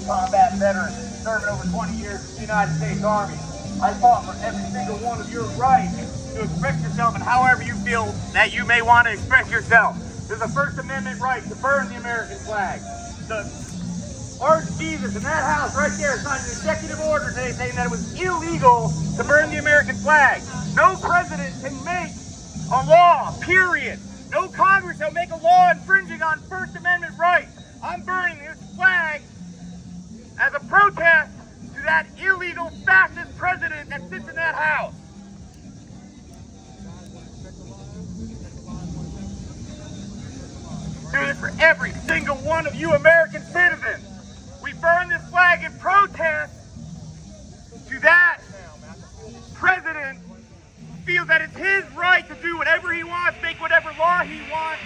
combat veteran serving over 20 years in the United States Army. I fought for every single one of your rights to express yourself and however you feel that you may want to express yourself. There's a First Amendment right to burn the American flag. The Archdeacon in that house right there signed an executive order today saying that it was illegal to burn the American flag. No president can make a law, period. No Congress will make a law infringing on First Amendment rights. I'm burning this flag as a protest to that illegal fascist president that sits in that house. Do this for every single one of you American citizens. We burn this flag in protest to that president who feels that it's his right to do whatever he wants, make whatever law he wants.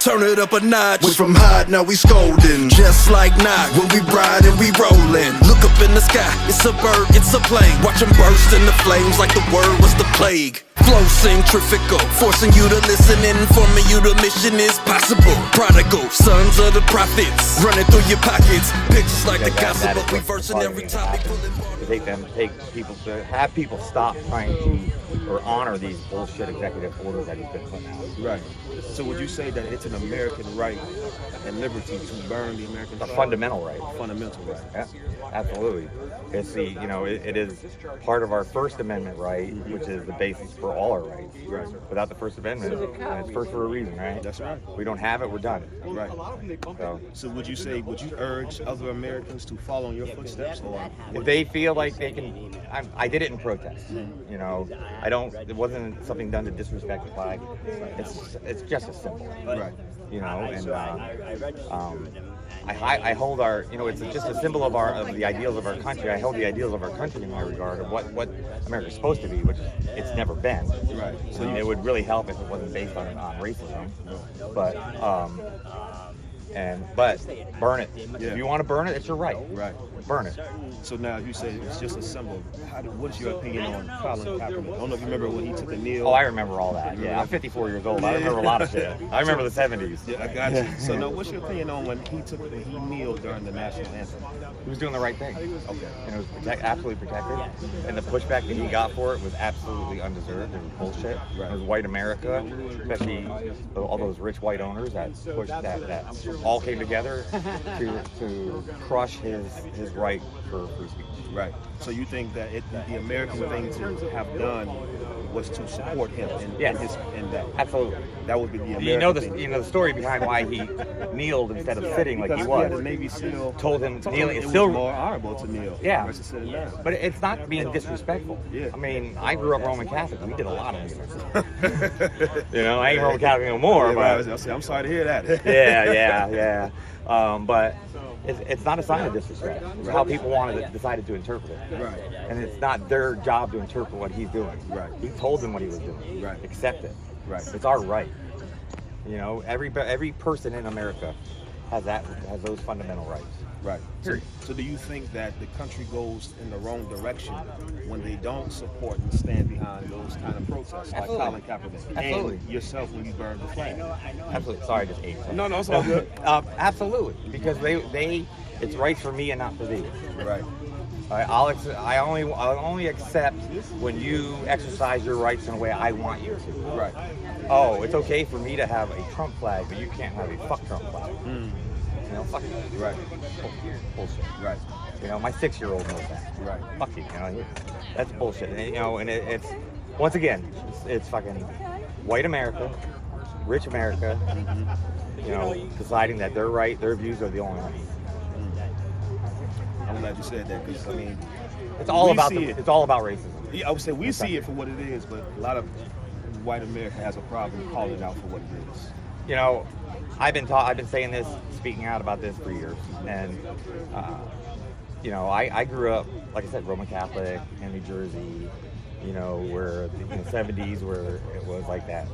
Turn it up a notch. Went from hot, now we scolding. Just like not when we ride and we rollin'. Look up in the sky, it's a bird, it's a plane. Watch them burst in the flames like the word was the plague. Flow centrifugal, forcing you to listen and informing you the mission is possible. Prodigal, sons of the prophets, running through your pockets. Pictures like the gospel, but reversing every time they pulling. Have people stop trying to or honor these bullshit executive orders that he's been putting out. Right. So would you say that it's an American right and liberty to burn the American flag? A fundamental right. Fundamental right. Yeah, absolutely. It's the, it is part of our First Amendment right, which is the basis for all our rights. Right. Without the First Amendment, it's first for a reason, right? That's right. We don't have it, we're done. Right. So would you urge other Americans to follow in your footsteps? Or if they feel like they can, I did it in protest. It wasn't something done to disrespect the flag. It's just as simple. Right. I hold our, it's just a symbol of the ideals of our country. I hold the ideals of our country in my regard of what America's supposed to be, which it's never been. Right. So it would really help if it wasn't based on racism. But burn it. Yeah. If you want to burn it, it's your right. Right. Burn it. So now you say it's just a symbol. What's your opinion on Colin Kaepernick? I don't know if you remember when he took a kneel. Oh, I remember all that. Yeah, I'm 54 years old. I remember a lot of shit. I remember the 70s. Yeah, I got you. So now, what's your opinion on when he kneeled during the national anthem? He was doing the right thing. Okay. And it was absolutely protected. And the pushback that he got for it was absolutely undeserved. It was bullshit. Right. It was white America, especially all those rich white owners that pushed that all came together to crush his right for free speech. Right. So you think that the American thing to have done was to support him in that? Absolutely. That would be the American thing. You know the story behind why he kneeled instead of sitting like he was. Because the Navy SEAL told him kneeling. It It's was still more honorable to kneel versus sitting down. But it's not being disrespectful. Yeah. I mean, I grew up Roman Catholic. We did a lot of kneeling. I ain't Roman Catholic no more. But I'm sorry to hear that. yeah. But it's not a sign of disrespect. It's how people decided to interpret it. Right. And it's not their job to interpret what he's doing. Right. He told them what he was doing. Right. Accept it. Right. It's our right. Every person in America has those fundamental rights. Right. So do you think that the country goes in the wrong direction when they don't support and stand behind those kind of protests, like Colin Kaepernick? Absolutely. And yourself when you burn the flag? Absolutely. Sorry, I just ate something. No, it's all good. Absolutely. Because it's right for me and not for thee. Right. I only accept when you exercise your rights in a way I want you to. Right. Oh, it's okay for me to have a Trump flag, but you can't have a fuck Trump flag. Fuck you. Right. Bullshit. Right. My 6-year-old knows that. Right. Fuck you. That's bullshit. And it's once again, it's fucking white America, rich America, deciding that their views are the only ones. I'm glad you said that because it's all about racism. Yeah, I would say we see it for what it is, but a lot of white America has a problem calling it out for what it is. I've been saying this, speaking out about this for years, and you know, I grew up, like I said, Roman Catholic in New Jersey, you know, where the 70s where it was like that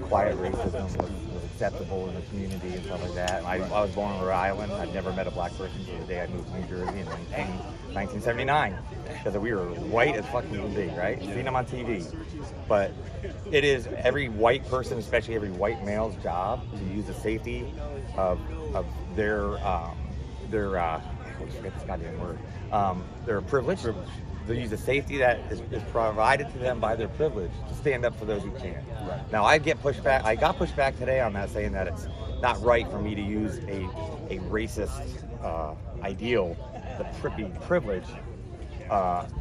quiet racism was acceptable in the community and stuff like that. I was born on Rhode Island. I'd never met a black person until the day I moved to New Jersey in 1979. Because we were white as fucking can be, right? Seen them on TV. But it is every white person, especially every white male's job to use the safety of their I forget this goddamn word. Their privilege. They use the safety that is provided to them by their privilege to stand up for those who can't. Right. Now I got pushed back today on that, saying that it's not right for me to use a racist ideal, the privilege,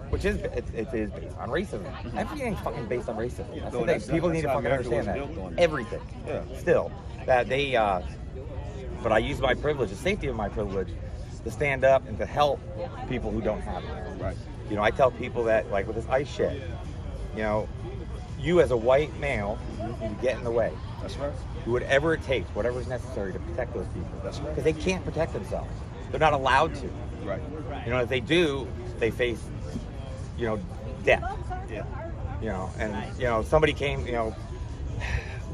which is it is based on racism. Everything's fucking based on racism. That's the thing. People need to fucking understand that. Everything. Yeah. Still, that they. But I use my privilege, the safety of my privilege, to stand up and to help people who don't have it. Right. You know, I tell people that, like with this ICE shit, you know, you as a white male, you get in the way. That's right. Do whatever it takes, whatever is necessary to protect those people. That's right. Because they can't protect themselves. They're not allowed to. Right. You know, if they do, they face, you know, death. Yeah. You know, and, you know, somebody came, you know,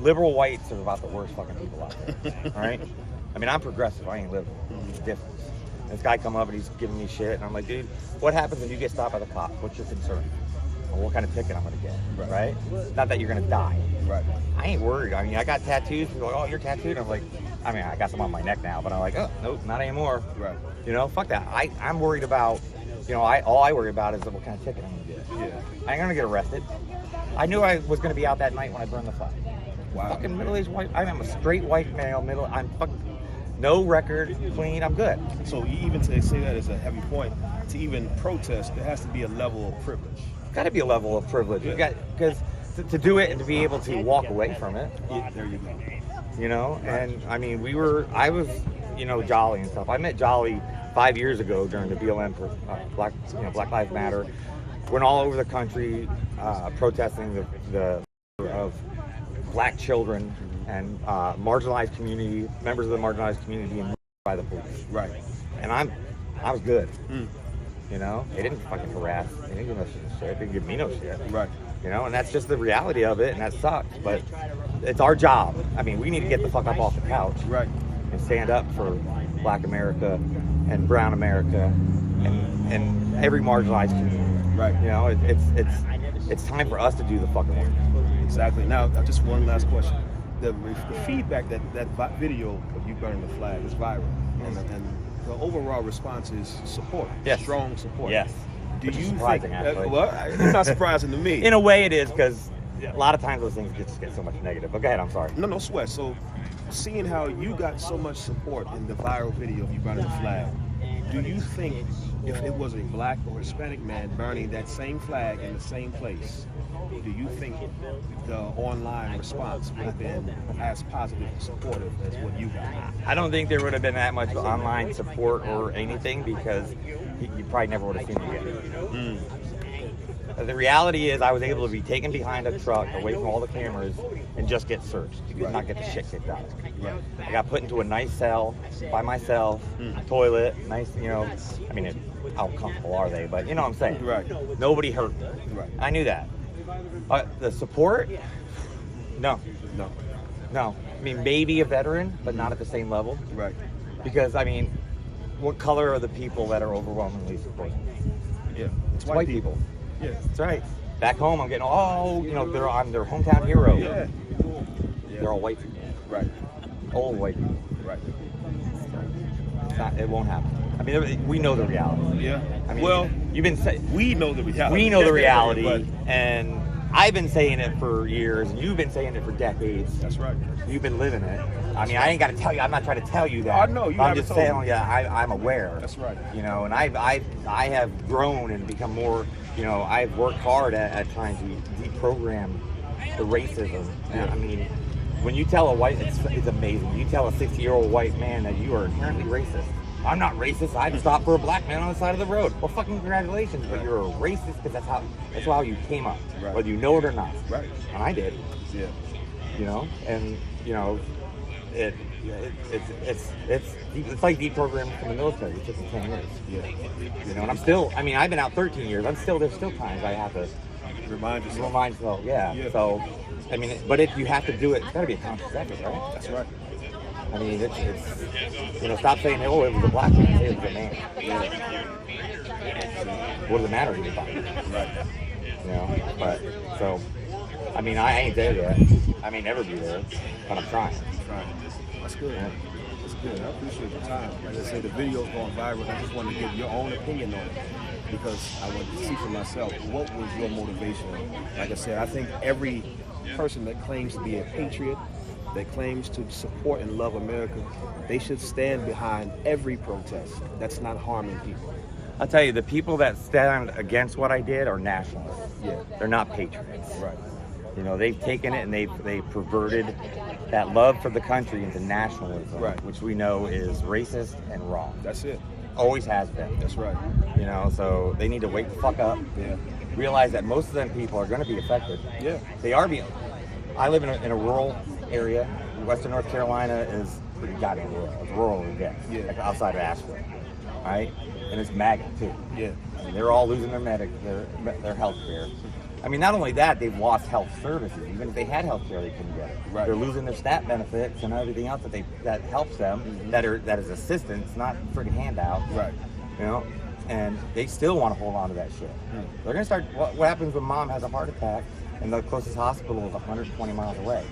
liberal whites are about the worst fucking people out there. All right? I mean, I'm progressive. I ain't liberal. It's different. This guy come up and he's giving me shit, and I'm like, dude, what happens if you get stopped by the cops? What's your concern? Or what kind of ticket I'm gonna get, right? Not that you're gonna die. Right. I ain't worried. I mean, I got tattoos. People are like, oh, you're tattooed? I'm like, I mean, I got some on my neck now, but I'm like, oh, nope, not anymore. Right. You know, fuck that. I'm worried about, you know, all I worry about is what kind of ticket I'm gonna get. Yeah. I ain't gonna get arrested. I knew I was gonna be out that night when I burned the flag. Wow. Fucking middle-aged white. I'm a straight white male. I'm fucking. No record, clean, I'm good. So even to say that is a heavy point. To even protest, there has to be a level of privilege. Got to be a level of privilege. Yeah. You got, because to do it and to be able to walk away from it. Yeah, there you go. You know, and I mean, I was, you know, Jolly and stuff. I met Jolly 5 years ago during the BLM for Black Lives Matter. Went all over the country protesting the of black children and marginalized community, members of the marginalized community being murdered by the police. Right. And I was good. You know, they didn't fucking harass. They didn't give us shit. They didn't give me no shit. Right. You know, and that's just the reality of it, and that sucks. But it's our job. I mean, we need to get the fuck up off the couch. Right. And stand up for Black America and Brown America and every marginalized community. Right. You know, it's time for us to do the fucking work. Exactly. Now, just one last question. The feedback that video of you burning the flag is viral, and the overall response is support. Yes. Strong support. Yes. Do Which you is surprising, think? actually. Well, it's not surprising to me. In a way, it is, because a lot of times those things just get so much negative. But go ahead. I'm sorry. No sweat. So, seeing how you got so much support in the viral video of you burning the flag, do you think if it was a black or Hispanic man burning that same flag in the same place, do you think the online response would have been as positive and supportive as what you got? I don't think there would have been that much online support or anything, because you probably never would have seen it again. The reality is I was able to be taken behind a truck away from all the cameras and just get searched. You could not get the shit kicked out of me. Right. I got put into a nice cell by myself, toilet, nice, you know, I mean, how comfortable are they? But you know what I'm saying? Right. Nobody hurt. Right. I knew that. The support? No. I mean, maybe a veteran, but not at the same level. Right. Because, I mean, what color are the people that are overwhelmingly supporting? Yeah. It's white people. Yeah. That's right. Back home, I'm getting, you know, I'm their hometown hero. Yeah. They're all white people. Right. Old white people. Right. It won't happen. I mean, we know the reality. Yeah. I mean, well, you've been saying, we know the reality. We know the reality, but and I've been saying it for years, and you've been saying it for decades. That's right. You've been living it. I mean, I ain't got to tell you. I'm not trying to tell you that. I know you. I'm just saying, I'm aware. That's right. You know, and I have grown and become more. You know, I've worked hard at trying to deprogram the racism. Yeah. I mean, when you tell a white, it's amazing. You tell a 60-year-old white man that you are inherently racist. I'm not racist. I'd stop for a black man on the side of the road. Well, fucking congratulations, but you're a racist because that's how you came up, right. Whether you know it or not. Right. And I did. Yeah. You know, and you know, It's like deprogramming from the military. It took me 10 years. Yeah. You know, and I'm still. I mean, I've been out 13 years. There's still times I have to Remind yourself. Yeah. So, I mean, but if you have to do it, it's got to be a conscious effort, right? That's right. I mean, it's you know, stop saying, oh, it was a black man, say it was a man. What does it matter to you about it? Right. You know, but so, I mean, I ain't there yet. I may never be there, but I'm trying. That's good. Yeah. That's good. I appreciate your time. Like I say, the video's going viral. I just wanted to get your own opinion on it because I wanted to see for myself what was your motivation. Like I said, I think every person that claims to be a patriot, that claims to support and love America, they should stand behind every protest that's not harming people. I'll tell you, the people that stand against what I did are nationalists. Yeah. They're not patriots. Right. You know, they've taken it and they've perverted that love for the country into nationalism, right, which we know is racist and wrong. That's it. Always has been. That's right. You know, so they need to wake the fuck up. Yeah. Realize that most of them people are going to be affected. Yeah. They are being. I live in a rural area. Western North Carolina is pretty goddamn rural. It's rural as it gets. Yeah. Like outside of Asheville, right? And it's MAGA too. Yeah. And they're all losing their health care. I mean, not only that, they've lost health services. Even if they had health care, they couldn't get it. Right. They're losing their SNAP benefits and everything else that helps them, that is assistance, not freaking handouts. Right. You know, and they still want to hold on to that shit. They're gonna start. What happens when mom has a heart attack and the closest hospital is 120 miles away?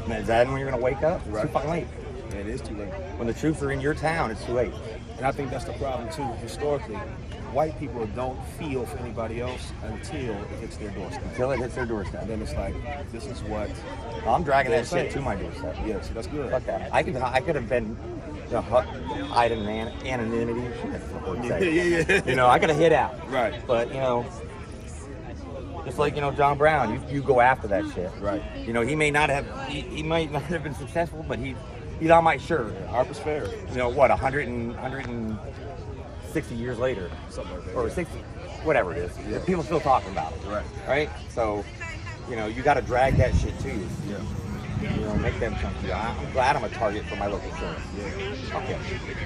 Is that when you're gonna wake up? It's too fucking late. Yeah, it is too late. When the troops are in your town, it's too late. And I think that's the problem too. Historically, white people don't feel for anybody else until it hits their doorstep. Until it hits their doorstep. And then it's like, this is what. I'm dragging that saying. shit to my doorstep. Yeah, so that's good. Fuck that. I could have been hide in anonymity. That's what I'm saying. Yeah. You know, I could have hid out. Right. But you know, just like, you know, John Brown, you go after that shit. Right. You know, he might not have been successful, but he's on my shirt. Harper's Ferry. You know what? 160 years later, something like that, or 60, whatever it is. Yeah. People still talking about it. Right. Right. So, you know, you got to drag that shit to you. Yeah. You know, make them come to you. I'm glad I'm a target for my local sheriff. Yeah. Okay.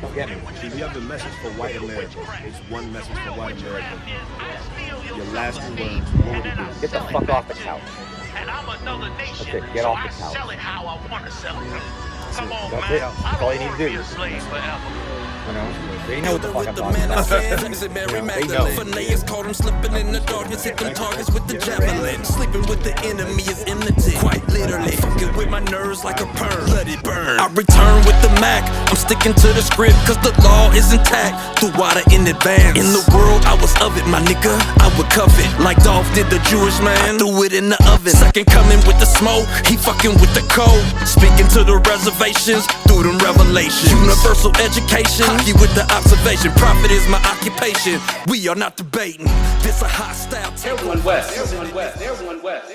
Don't get me. See, we have the message for white America. It's one message for white America. Your last 2 words. What would it be? Get the fuck off the couch. That's it. Get off the couch. Sell it how I want to sell it. Come on, That's man. it. That's all you need to do. Be a slave forever. You know, they know what the fuck I'm the talking man about. Mary They know. Phineas caught him slipping in the darkness, hit them targets with the javelin. Sleeping with the enemy is enmity, quite literally. Fucking with my nerves like a perm, let it burn. I return with the Mac, I'm sticking to the script, cause the law is intact. Through water in advance. In the world, I was of it, my nigga. I would covet, like Dolph did the Jewish man. I threw it in the oven. Second coming with the smoke, he fucking with the code. Speaking to the reservations, through them revelations. Universal education, hockey with the observation. Profit is my occupation. We are not debating. This a hostile. Everyone west. Everyone west. Everyone west.